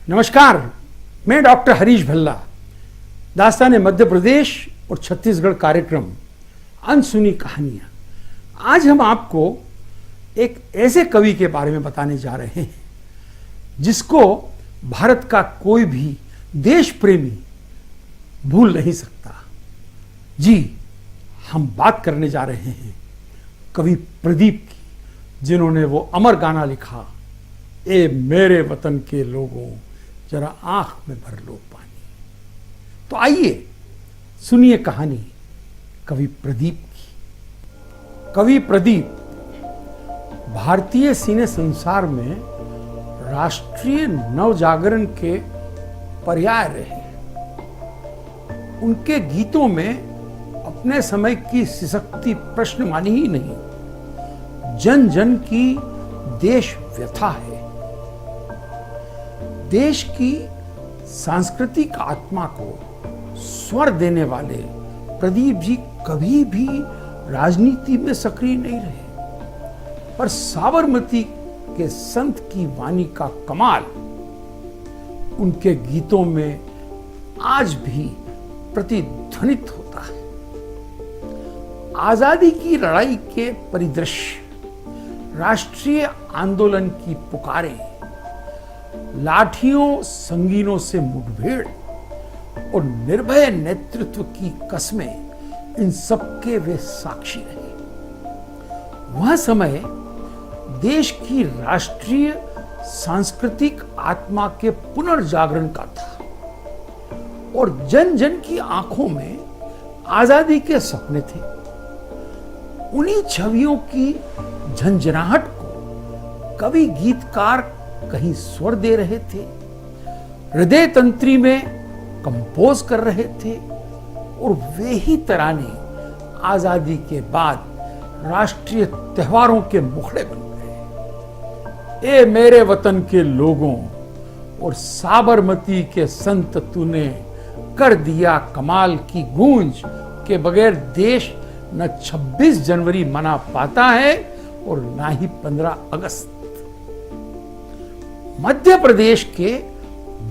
नमस्कार, मैं डॉक्टर हरीश भल्ला। दास्तान मध्य प्रदेश और छत्तीसगढ़ कार्यक्रम अनसुनी कहानियां। आज हम आपको एक ऐसे कवि के बारे में बताने जा रहे हैं जिसको भारत का कोई भी देश प्रेमी भूल नहीं सकता। जी, हम बात करने जा रहे हैं कवि प्रदीप की, जिन्होंने वो अमर गाना लिखा, ए मेरे वतन के लोगों जरा आंख में भर लो पानी। तो आइए सुनिए कहानी कवि प्रदीप की। कवि प्रदीप भारतीय सिने संसार में राष्ट्रीय नवजागरण के पर्याय रहे। उनके गीतों में अपने समय की सिसकती प्रश्नवाणी ही नहीं, जन जन की देश व्यथा है। देश की सांस्कृतिक आत्मा को स्वर देने वाले प्रदीप जी कभी भी राजनीति में सक्रिय नहीं रहे, पर साबरमती के संत की वाणी का कमाल उनके गीतों में आज भी प्रतिध्वनित होता है। आजादी की लड़ाई के परिदृश्य, राष्ट्रीय आंदोलन की पुकारें, लाठियों संगीनों से मुठभेड़ और निर्भय नेतृत्व की कस्में, इन सबके वे साक्षी रहे। वह समय देश की राष्ट्रीय सांस्कृतिक आत्मा के पुनर्जागरण का था और जन जन की आंखों में आजादी के सपने थे। उन्हीं छवियों की झंझनाहट को कवि गीतकार कहीं स्वर दे रहे थे, हृदय तंत्री में कंपोज कर रहे थे, और वे ही तराने आजादी के बाद राष्ट्रीय त्योहारों के मुखड़े बन गए। ए मेरे वतन के लोगों और साबरमती के संत, तूने कर दिया कमाल की गूंज के बगैर देश न 26 जनवरी मना पाता है और ना ही 15 अगस्त। मध्य प्रदेश के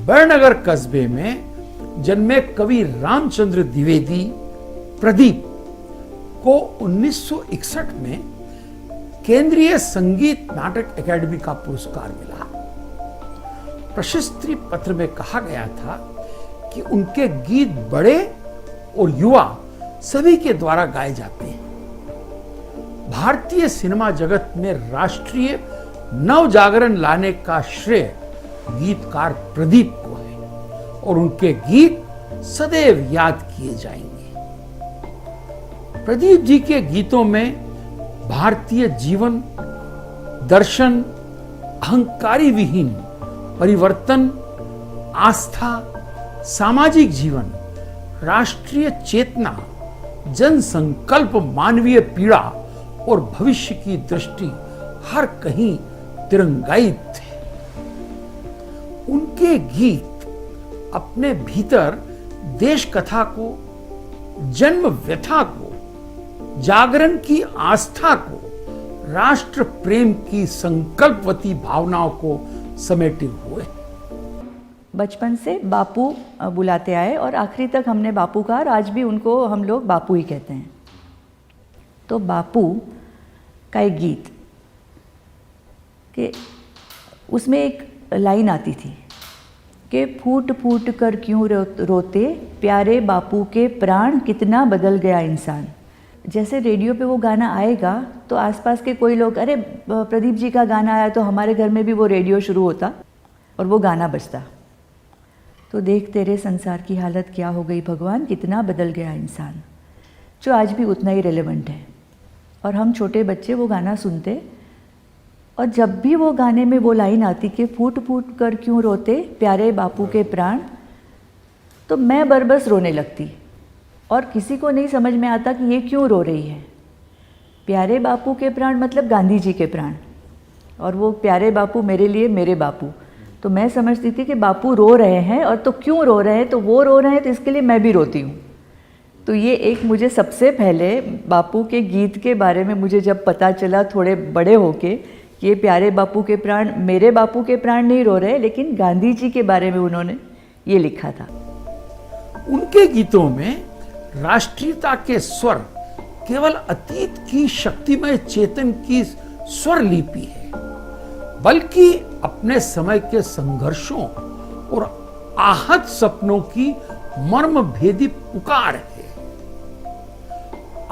बड़नगर कस्बे में जन्मे कवि रामचंद्र द्विवेदी प्रदीप को 1961 में केंद्रीय संगीत नाटक अकादमी का पुरस्कार मिला। प्रशस्ति पत्र में कहा गया था कि उनके गीत बड़े और युवा सभी के द्वारा गाए जाते हैं। भारतीय सिनेमा जगत में राष्ट्रीय नवजागरण लाने का श्रेय गीतकार प्रदीप को है और उनके गीत सदैव याद किए जाएंगे। प्रदीप जी के गीतों में भारतीय जीवन दर्शन, अहंकारी विहीन परिवर्तन, आस्था, सामाजिक जीवन, राष्ट्रीय चेतना, जन संकल्प, मानवीय पीड़ा और भविष्य की दृष्टि हर कहीं तिरंगायित थे। उनके गीत अपने भीतर देश कथा को, जन्म व्यथा को, जागरण की आस्था को, राष्ट्र प्रेम की संकल्पवती भावनाओं को समेटे हुए। बचपन से बापू बुलाते आए और आखिरी तक हमने बापू कहा और आज भी उनको हम लोग बापू ही कहते हैं। तो बापू का एक गीत कि उसमें एक लाइन आती थी कि फूट फूट कर क्यों रोते प्यारे बापू के प्राण, कितना बदल गया इंसान। जैसे रेडियो पे वो गाना आएगा तो आसपास के कोई लोग, अरे प्रदीप जी का गाना आया, तो हमारे घर में भी वो रेडियो शुरू होता और वो गाना बजता। तो देख तेरे संसार की हालत क्या हो गई भगवान, कितना बदल गया इंसान, जो आज भी उतना ही रेलेवेंट है। और हम छोटे बच्चे वो गाना सुनते और जब भी वो गाने में वो लाइन आती कि फूट फूट कर क्यों रोते प्यारे बापू के प्राण, तो मैं बरबस रोने लगती और किसी को नहीं समझ में आता कि ये क्यों रो रही है। प्यारे बापू के प्राण मतलब गांधी जी के प्राण, और वो प्यारे बापू मेरे लिए मेरे बापू। तो मैं समझती थी कि बापू रो रहे हैं, और तो क्यों रो रहे हैं, तो वो रो रहे हैं तो इसके लिए मैं भी रोती हूँ। तो ये एक मुझे सबसे पहले बापू के गीत के बारे में मुझे जब पता चला थोड़े बड़े होके कि ये प्यारे बापू के प्राण, मेरे बापू के प्राण नहीं रो रहे, लेकिन गांधी जी के बारे में उन्होंने ये लिखा था। उनके गीतों में राष्ट्रीयता के स्वर केवल अतीत की शक्तिमय चेतन की स्वर लिपि है, बल्कि अपने समय के संघर्षों और आहत सपनों की मर्म भेदी पुकार है।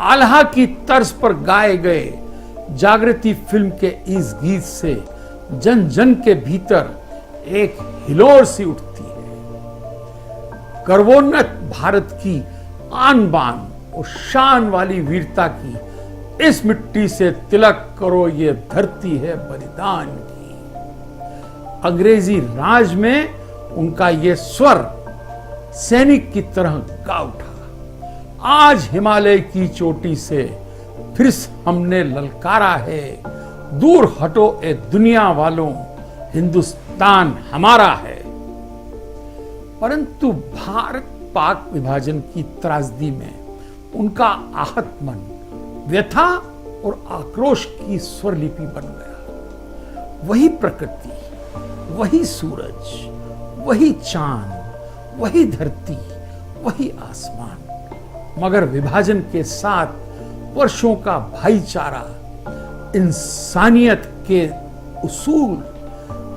आल्हा की तर्ज पर गाए गए जागृति फिल्म के इस गीत से जन जन के भीतर एक हिलोर सी उठती है। गर्वोन्नत भारत की आन बान और शान वाली वीरता की इस मिट्टी से तिलक करो, ये धरती है बलिदान की। अंग्रेजी राज में उनका ये स्वर सैनिक की तरह गा उठा। आज हिमालय की चोटी से फिर हमने ललकारा है, दूर हटो ए दुनिया वालों, हिंदुस्तान हमारा है। परंतु भारत पाक विभाजन की त्रासदी में उनका आहत मन व्यथा और आक्रोश की स्वरलिपि बन गया। वही प्रकृति, वही सूरज, वही चांद, वही धरती, वही आसमान, मगर विभाजन के साथ वर्षों का भाईचारा, इंसानियत के उसूल,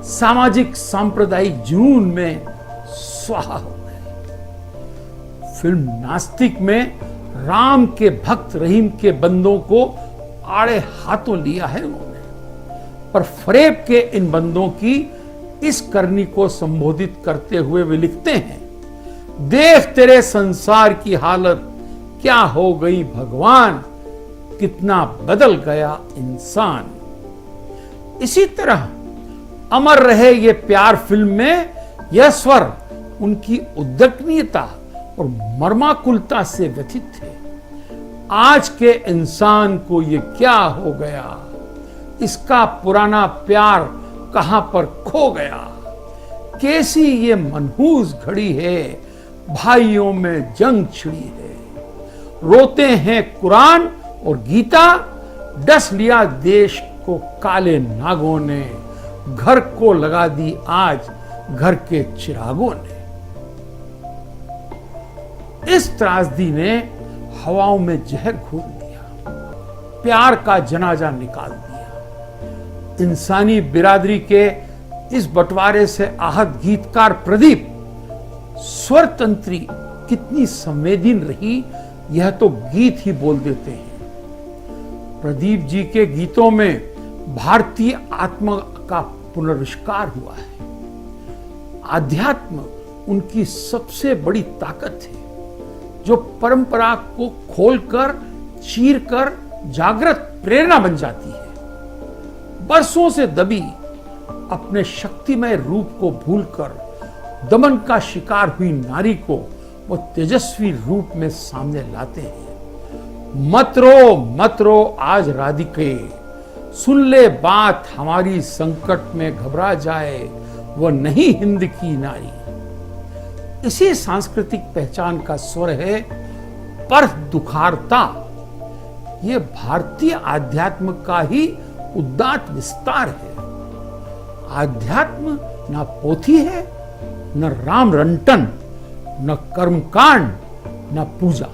सामाजिक सांप्रदायिक जुनून में स्वाहा हो गए। फिल्म नास्तिक में राम के भक्त रहीम के बंदों को आड़े हाथों लिया है उन्होंने, पर फरेब के इन बंदों की इस करनी को संबोधित करते हुए वे लिखते हैं, देख तेरे संसार की हालत क्या हो गई भगवान, कितना बदल गया इंसान। इसी तरह अमर रहे ये प्यार फिल्म में यह स्वर उनकी उद्दंडनीयता और मर्माकुलता से व्यथित थे। आज के इंसान को ये क्या हो गया, इसका पुराना प्यार कहां पर खो गया, कैसी ये मनहूस घड़ी है, भाइयों में जंग छिड़ी है। रोते हैं कुरान और गीता, डस लिया देश को काले नागों ने, घर को लगा दी आज घर के चिरागों ने। इस त्रासदी ने हवाओं में जहर घोल दिया, प्यार का जनाजा निकाल दिया। इंसानी बिरादरी के इस बंटवारे से आहत गीतकार प्रदीप स्वर तंत्री कितनी संवेदीन रही, यह तो गीत ही बोल देते हैं। प्रदीप जी के गीतों में भारतीय आत्मा का पुनर्विष्कार हुआ है। आध्यात्म उनकी सबसे बड़ी ताकत है, जो परंपरा को खोलकर, चीरकर जागृत प्रेरणा बन जाती है। बरसों से दबी अपने शक्तिमय रूप को भूलकर दमन का शिकार हुई नारी को वो तेजस्वी रूप में सामने लाते हैं। मत रो आज राधिके, सुन ले बात हमारी, संकट में घबरा जाए वो नहीं हिंद की नारी। इसी सांस्कृतिक पहचान का स्वर है पर दुखारता। ये भारतीय आध्यात्म का ही उदात्त विस्तार है। आध्यात्म न पोथी है, न राम रंटन, न कर्मकांड, न पूजा।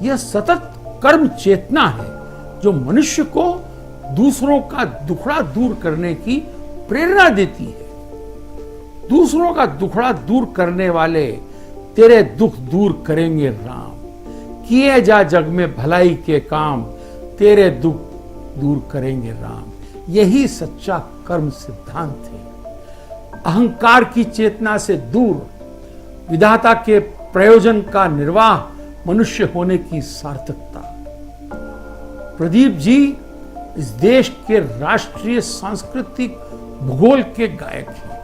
यह सतत कर्म चेतना है जो मनुष्य को दूसरों का दुखड़ा दूर करने की प्रेरणा देती है। दूसरों का दुखड़ा दूर करने वाले तेरे दुख दूर करेंगे राम। किए जा जग में भलाई के काम, तेरे दुख दूर करेंगे राम। यही सच्चा कर्म सिद्धांत है। अहंकार की चेतना से दूर विधाता के प्रयोजन का निर्वाह मनुष्य होने की सार्थकता। प्रदीप जी इस देश के राष्ट्रीय सांस्कृतिक भूगोल के गायक हैं।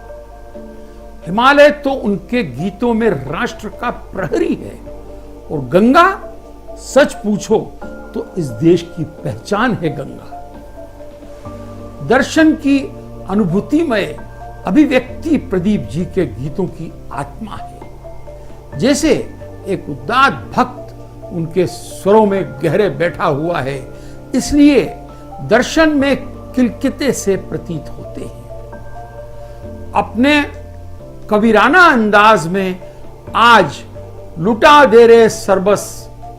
हिमालय तो उनके गीतों में राष्ट्र का प्रहरी है, और गंगा, सच पूछो तो इस देश की पहचान है गंगा। दर्शन की अनुभूतिमय अभिव्यक्ति प्रदीप जी के गीतों की आत्मा है। जैसे एक उदात्त भक्त उनके स्वरों में गहरे बैठा हुआ है, इसलिए दर्शन में किलकिते से प्रतीत होते हैं। अपने कबीराना अंदाज में आज लुटा दे रे सर्बस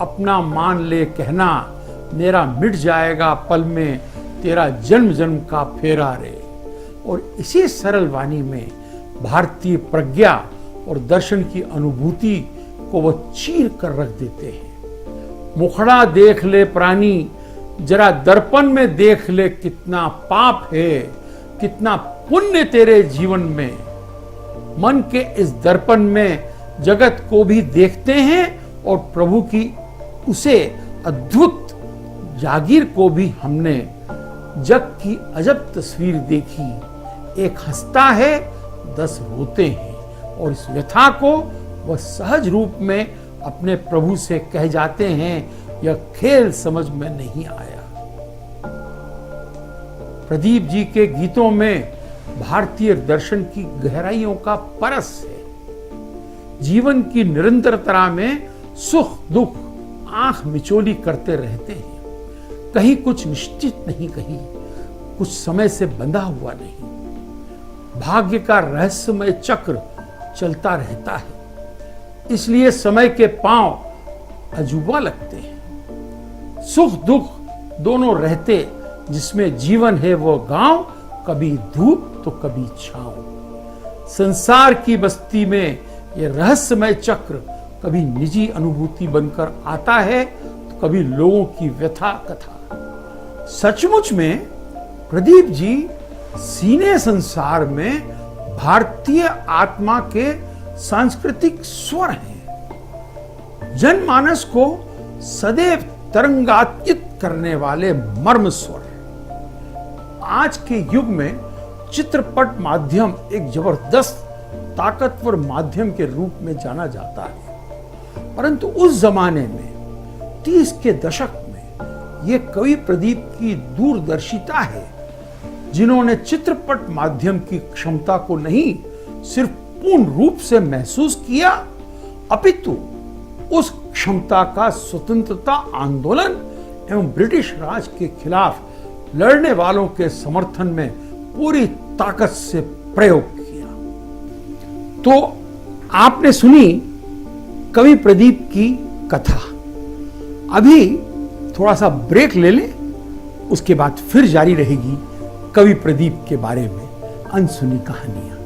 अपना मान ले कहना, मेरा मिट जाएगा पल में तेरा जन्म जन्म का फेरा रे। और इसी सरल वाणी में भारतीय प्रज्ञा और दर्शन की अनुभूति को वह चीर कर रख देते हैं। मुखड़ा देख ले प्राणी, जरा दर्पण में देख ले, कितना पाप है कितना पुण्य तेरे जीवन में। मन के इस दर्पण में जगत को भी देखते हैं और प्रभु की उसे अद्भुत जागीर को भी हमने जग की अजब तस्वीर देखी। एक हंसता है 10 रोते हैं, और इस व्यथा को वह सहज रूप में अपने प्रभु से कह जाते हैं, यह खेल समझ में नहीं आया। प्रदीप जी के गीतों में भारतीय दर्शन की गहराइयों का परस है। जीवन की निरंतरता में सुख दुख आंख मिचोली करते रहते हैं। कहीं कुछ निश्चित नहीं, कहीं कुछ समय से बंधा हुआ नहीं। भाग्य का रहस्यमय चक्र चलता रहता है, इसलिए समय के पांव अजूबा लगते हैं। सुख दुख दोनों रहते, जिसमें जीवन है वो गांव, कभी धूप तो कभी छांव। संसार की बस्ती में ये रहस्यमय चक्र कभी निजी अनुभूति बनकर आता है, तो कभी लोगों की व्यथा कथा। सचमुच में प्रदीप जी सीने संसार में भारतीय आत्मा के सांस्कृतिक स्वर हैं। जनमानस को सदैव तरंगातीत करने वाले मर्म स्वर। आज के युग में चित्रपट माध्यम एक जबरदस्त ताकतवर माध्यम के रूप में जाना जाता है, परंतु उस जमाने में 30 के दशक में यह कवि प्रदीप की दूरदर्शिता है, जिन्होंने चित्रपट माध्यम की क्षमता को नहीं सिर्फ पूर्ण रूप से महसूस किया, अपितु उस क्षमता का स्वतंत्रता आंदोलन एवं ब्रिटिश राज के खिलाफ लड़ने वालों के समर्थन में पूरी ताकत से प्रयोग किया। तो आपने सुनी कवि प्रदीप की कथा। अभी थोड़ा सा ब्रेक ले लें, उसके बाद फिर जारी रहेगी कवि प्रदीप के बारे में अनसुनी कहानियां।